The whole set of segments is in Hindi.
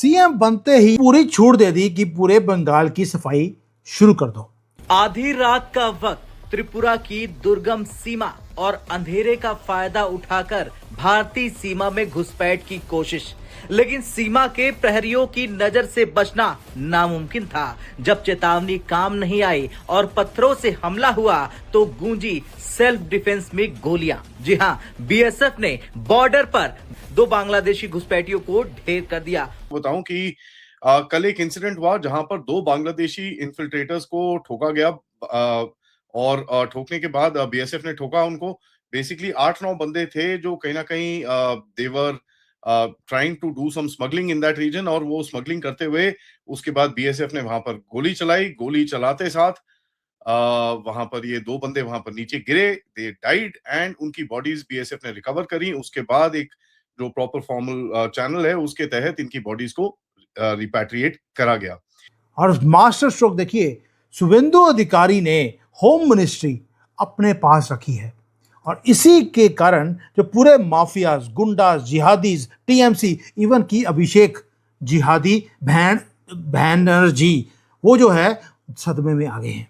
सीएम बनते ही पूरी छूट दे दी कि पूरे बंगाल की सफाई शुरू कर दो। आधी रात का वक्त, त्रिपुरा की दुर्गम सीमा और अंधेरे का फायदा उठाकर भारतीय सीमा में घुसपैठ की कोशिश, लेकिन सीमा के प्रहरियों की नजर से बचना नामुमकिन था। जब चेतावनी काम नहीं आई और पत्थरों से हमला हुआ तो गूंजी सेल्फ डिफेंस में गोलियां। जी हां, बीएसएफ ने बॉर्डर पर 2 बांग्लादेशी घुसपैठियों को ढेर कर दिया। बताऊं कि कल एक इंसिडेंट हुआ जहां पर 2 बांग्लादेशी इन्फिल्ट्रेटर्स को ठोका गया और ठोकने के बाद बीएसएफ ने ठोका उनको। बेसिकली 8-9 बंदे थे जो कहीं ना कहीं they were trying to do some smuggling in that region, और वो स्मगलिंग करते हुए उसके बाद बीएसएफ ने वहां पर गोली चलाई। गोली चलाते साथ वहां पर ये 2 बंदे वहां पर नीचे गिरे, दे डाइड, एंड उनकी बॉडीज बीएसएफ ने रिकवर करी। उसके बाद एक जो प्रॉपर फॉर्मल चैनल है उसके तहत इनकी बॉडीज को रिपैट्रिएट करा गया। और मास्टर स्ट्रोक देखिए, शुभेंदु अधिकारी ने होम मिनिस्ट्री अपने पास रखी है और इसी के कारण जो पूरे माफियाज, गुंडाज, जिहादीज, टीएमसी, इवन की अभिषेक जिहादी बैनर्जी, वो जो है सदमे में आ गए हैं।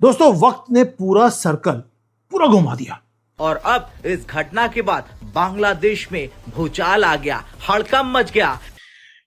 दोस्तों, वक्त ने पूरा सर्कल पूरा घुमा दिया और अब इस घटना के बाद बांग्लादेश में भूचाल आ गया, हड़कंप मच गया।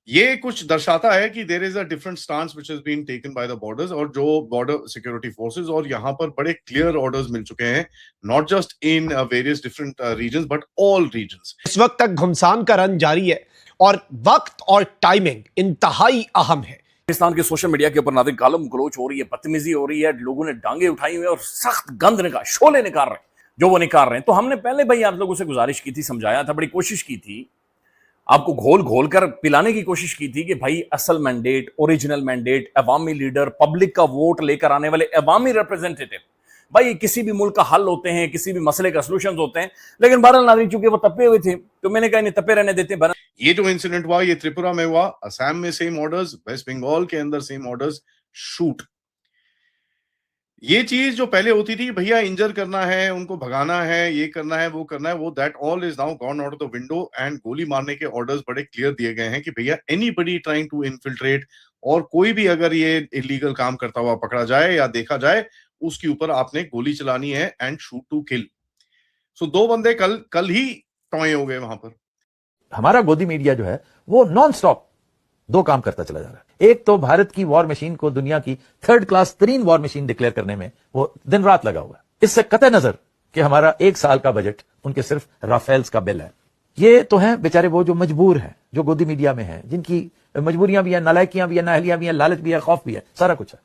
ये कुछ दर्शाता है कि there is a different stance which has been taken by the borders, और जो बॉर्डर सिक्योरिटी फोर्सेस, और यहाँ पर बड़े क्लियर ऑर्डर्स मिल चुके हैं, not just in various different reasons but all reasons. इस वक्त तक घुमसान का रन जारी है और वक्त और टाइमिंग इंतहाई अहम है। पाकिस्तान के सोशल मीडिया के ऊपर नादिर गालम गलोच हो रही है, बदतमीजी हो रही है, लोगों ने डांगे उठाई हुई है और सख्त गंद निकाल, शोले निकाल रहे हैं जो वो निकाल रहे हैं। तो हमने पहले भाई आप लोगों से गुजारिश की थी, समझाया था, बड़ी कोशिश की थी, आपको घोल घोल कर पिलाने की कोशिश की थी कि भाई असल मैंडेट, ओरिजिनल मैंडेट, अवामी लीडर, पब्लिक का वोट लेकर आने वाले अवामी रिप्रेजेंटेटिव भाई किसी भी मुल्क का हल होते हैं, किसी भी मसले का सॉल्यूशंस होते हैं। लेकिन बहरहाल नाज़रीन चूंकि वो तपे हुए थे तो मैंने कहा इन्हें तपे रहने देते हैं। ये जो इंसिडेंट हुआ ये त्रिपुरा में हुआ, असम में सेम ऑर्डर्स, वेस्ट बंगाल के अंदर सेम ऑर्डर्स, शूट। ये चीज जो पहले होती थी भैया इंजर करना है, उनको भगाना है, ये करना है, वो करना है, वो that all is now gone out of the window, and गोली मारने के ऑर्डर्स बड़े क्लियर दिए गए हैं कि भैया एनीबडी ट्राइंग टू इन्फिल्ट्रेट, और कोई भी अगर ये इलीगल काम करता हुआ पकड़ा जाए या देखा जाए, उसके ऊपर आपने गोली चलानी है, एंड शूट टू किल। सो 2 बंदे कल ही टॉय हो गए वहां पर। हमारा गोदी मीडिया जो है वो नॉन स्टॉप 2 काम करता चला जा रहा है। एक तो भारत की वॉर मशीन को दुनिया की 3rd क्लास तरीन वॉर मशीन डिक्लेयर करने में वो दिन रात लगा हुआ है। इससे कतई नजर कि हमारा 1 साल का बजट उनके सिर्फ राफेल्स का बिल है। ये तो है बेचारे वो जो मजबूर हैं, जो गोदी मीडिया में हैं, जिनकी मजबूरियां भी हैं, नालायकियां भी हैं, नाहलियां भी हैं, लालच भी है, खौफ भी है, सारा कुछ है।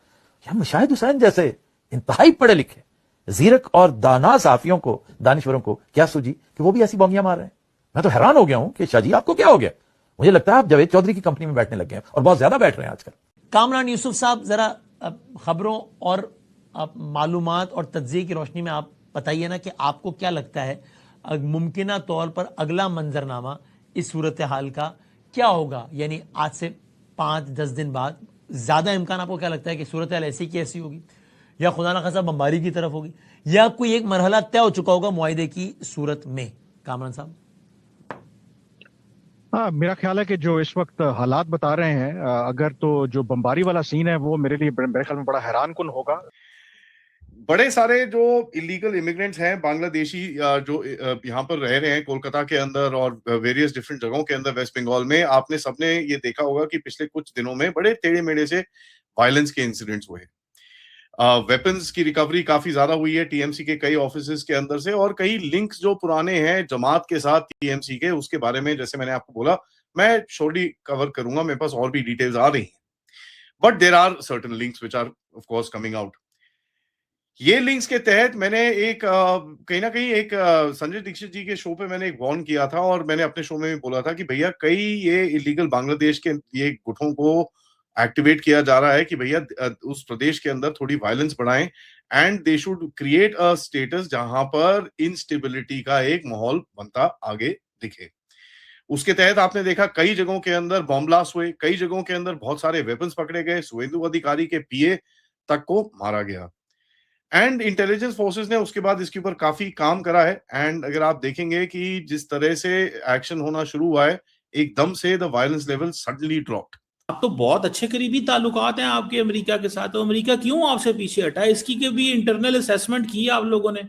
या मुशाहिद हुसैन जैसे इंतहाई पढ़े लिखे जीरक और दाना साफियों को, दानिश्वरों को क्या सूझी कि वो भी ऐसी बमियां मार रहे हैं। मैं तो हैरान हो गया हूं कि शाहजी आपको क्या हो गया। मुझे लगता है आप जावेद चौधरी की कंपनी में बैठने लग गए हैं और बहुत ज्यादा बैठ रहे हैं आजकल। कामरान यूसुफ साहब, जरा खबरों और मालूमात और तज्ज़िये की रोशनी में आप बताइए ना कि आपको क्या लगता है मुमकिन तौर पर अगला मंजरनामा इस सूरत हाल का क्या होगा, यानी आज से 5-10 दिन बाद ज्यादा इम्कान आपको क्या लगता है कि सूरत हाल ऐसी की ऐसी होगी, या खुदा ना खासा बमबारी की तरफ होगी, या कोई एक मरहला तय हो चुका होगा मुआहिदे की सूरत में? कामरान साहब। हाँ, मेरा ख्याल है कि जो इस वक्त हालात बता रहे हैं, अगर तो जो बमबारी वाला सीन है वो मेरे लिए मेरे ख्याल में बड़ा हैरान कुन होगा। बड़े सारे जो इलीगल इमिग्रेंट्स हैं बांग्लादेशी जो यहाँ पर रह रहे हैं कोलकाता के अंदर और वेरियस डिफरेंट जगहों के अंदर वेस्ट बंगाल में, आपने सबने ये देखा होगा कि पिछले कुछ दिनों में बड़े टेढ़े मेढ़े से वायलेंस के इंसिडेंट्स हुए। वेपन्स की रिकवरी काफी ज्यादा हुई है टीएमसी के कई ऑफिसेज के अंदर से, और कई लिंक्स जो पुराने हैं जमात के साथ टीएमसी के, उसके बारे में जैसे मैंने आपको बोला मैं शॉर्टली कवर करूंगा, मेरे पास और भी डिटेल्स आ रही हैं, but there are certain links which are of course coming out. ये लिंक्स के तहत मैंने एक कहीं ना कहीं एक संजय दीक्षित जी के शो पे मैंने एक वार्न किया था, और मैंने अपने शो में भी बोला था कि भैया कई ये इलीगल बांग्लादेश के ये गुटों को एक्टिवेट किया जा रहा है कि भैया उस प्रदेश के अंदर थोड़ी वायलेंस बढ़ाएं, and they should create a status जहां पर इंस्टेबिलिटी का एक माहौल बनता आगे दिखे। उसके तहत आपने देखा कई जगहों के अंदर बॉम्ब ब्लास्ट हुए, कई जगहों के अंदर बहुत सारे वेपन्स पकड़े गए, शुभेंदु अधिकारी के पीए तक को मारा गया, एंड इंटेलिजेंस फोर्सेस ने उसके बाद इसके ऊपर काफी काम करा है। एंड अगर आप देखेंगे कि जिस तरह से एक्शन होना शुरू हुआ है, एकदम से the violence level suddenly dropped. आप तो बहुत अच्छे करीबी ताल्लुकात हैं आपके अमेरिका के साथ, तो अमेरिका क्यों आपसे पीछे हटा? इसकी के भी इंटरनल असेसमेंट की आप लोगों ने?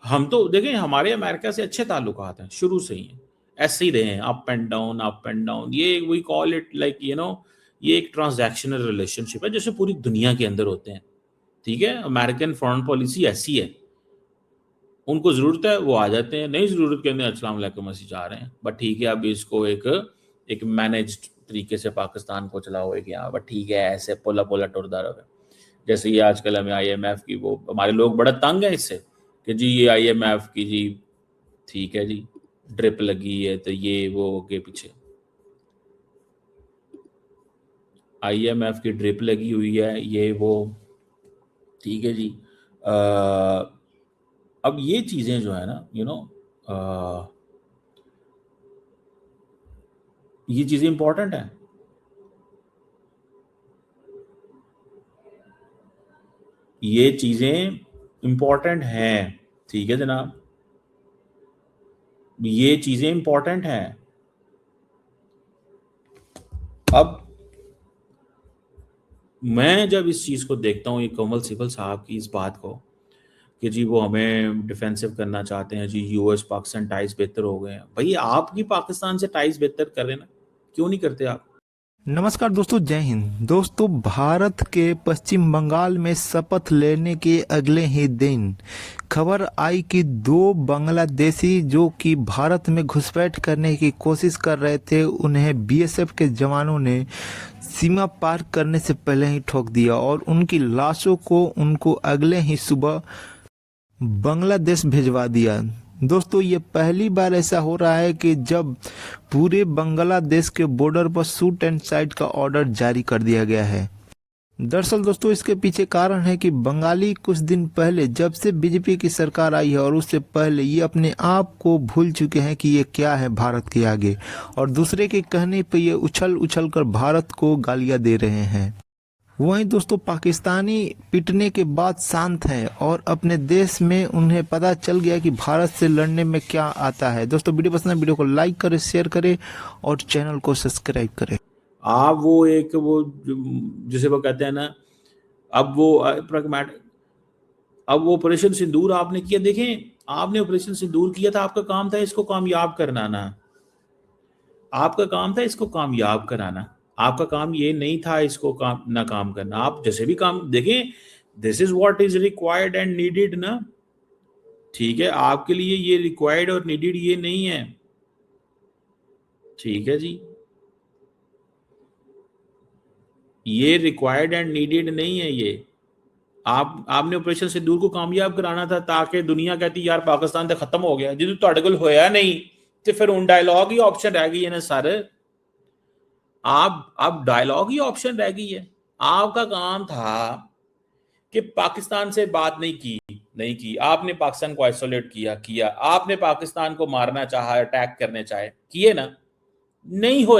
हम तो देखें, हमारे अमेरिका से अच्छे ताल्लुकात हैं शुरू से ही, ऐसे ही रहे हैं, up and down up and down. ये वी कॉल इट लाइक ये एक ट्रांजैक्शनल रिलेशनशिप है जैसे पूरी दुनिया के अंदर होते हैं, ठीक है। अमेरिकन फॉरेन पॉलिसी ऐसी है, उनको जरूरत है वो आ जाते हैं, नहीं जरूरत के अंदर अस्सलाम वालेकुम ऐसे जा रहे हैं, बट ठीक है अभी इसको एक मैनेज्ड तरीके से पाकिस्तान को चलाओ, एक यहाँ बट ठीक है ऐसे पोला पोला टुरदा रहे। जैसे ये आजकल हमें IMF की, वो हमारे लोग बड़ा तंग है इससे कि जी ये IMF की जी ठीक है जी ड्रिप लगी है तो ये वो के पीछे IMF की ड्रिप लगी हुई है ये वो, ठीक है जी। अब ये चीजें जो है ना ये चीजें इंपॉर्टेंट है। ये चीजें इंपॉर्टेंट हैं, ठीक है जनाब, ये चीजें इंपॉर्टेंट हैं। अब मैं जब इस चीज को देखता हूँ, ये कमल सिब्बल साहब की इस बात को कि जी वो हमें डिफेंसिव करना चाहते हैं, जी US पाकिस्तान टाइज बेहतर हो गए हैं। भाई आपकी पाकिस्तान से टाइज बेहतर कर रहे ना, क्यों नहीं करते आप? नमस्कार दोस्तों, जय हिंद। दोस्तों, भारत के पश्चिम बंगाल में शपथ लेने के अगले ही दिन खबर आई कि 2 बांग्लादेशी जो कि भारत में घुसपैठ करने की कोशिश कर रहे थे, उन्हें BSF के जवानों ने सीमा पार करने से पहले ही ठोक दिया और उनकी लाशों को उनको अगले ही सुबह बांग्लादेश भिजवा दिया। दोस्तों, ये पहली बार ऐसा हो रहा है कि जब पूरे बांग्लादेश के बॉर्डर पर शूट एंड साइट का ऑर्डर जारी कर दिया गया है। दरअसल दोस्तों, इसके पीछे कारण है कि बंगाली कुछ दिन पहले जब से BJP की सरकार आई है और उससे पहले ये अपने आप को भूल चुके हैं कि ये क्या है भारत के आगे, और दूसरे के कहने पर ये उछल उछल कर भारत को गालियां दे रहे हैं। वहीं दोस्तों, पाकिस्तानी पिटने के बाद शांत है और अपने देश में उन्हें पता चल गया कि भारत से लड़ने में क्या आता है। दोस्तों, वीडियो पसंद है, वीडियो को लाइक करें, शेयर करें और चैनल को सब्सक्राइब करें। आप वो जिसे वो कहते हैं ना, अब वो ऑपरेशन सिंदूर आपने किया। देखें, आपने ऑपरेशन सिंदूर किया था, आपका काम था इसको कामयाब कराना, आपका काम था इसको कामयाब कराना, आपका काम ये नहीं था इसको नाकाम करना। आप जैसे भी काम देखें, this is what is required and needed ना, ठीक है। आपके लिए ये रिक्वायर्ड और नीडेड ये नहीं है, ठीक है जी, ये रिक्वायर्ड एंड नीडेड नहीं है। ये आपने ऑपरेशन सिंदूर को कामयाब कराना था ताकि दुनिया कहती यार पाकिस्तान तो खत्म हो गया। जो तुहाडे कोल होया नहीं तो फिर उन डायलॉग ही ऑप्शन रह गई है ना सर। अब डायलॉग ही ऑप्शन रह गई है। आपका काम था कि पाकिस्तान से बात नहीं की, आपने पाकिस्तान को आइसोलेट किया, आपने पाकिस्तान को मारना चाहा, अटैक करने चाहे, किए ना, नहीं हो